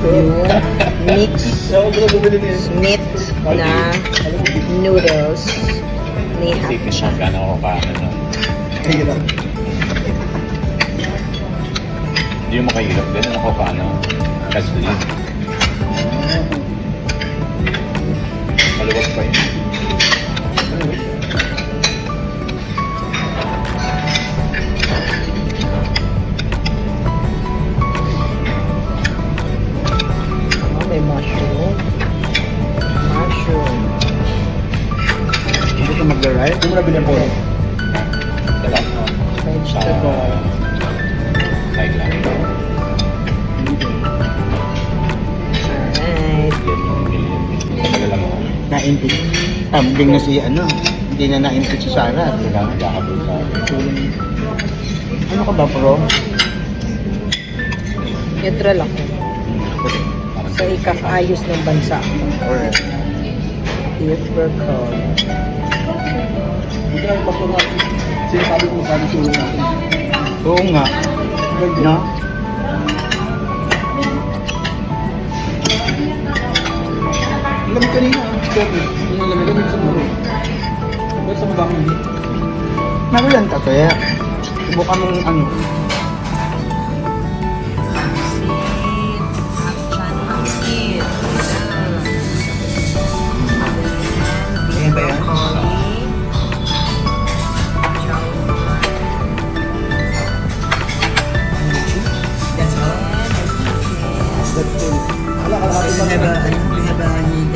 yung mix meat na noodles ni Isipin mo Hapcha. gano'n ako ano. Hirap. Hindi mo makahirap din. Ano ko paano? Kasi maluwag pa yun. Oh, may mushroom. Mushroom. Hindi ka mag-rice. Hindi mo na bilhin po. Sarap. Vegetable. Side lang. Alright. Yan yung million. Tagal lang ako. Na-impit. Tambling na si ano. Hindi na na-impit si Sarah. Kailangan nagkakabot sa akin. Ano ka ba, pro? Neutral ako. Sa ikakaayos ng bansa. Or If we're called. hindi lang pa nga. Sinasabi ko magkano tulong natin. Oo nga. No? Lamig kanina. Yung lamig sa muro. Pero sa mabang hindi. Nagulan ka kaya. Subukan mong ano.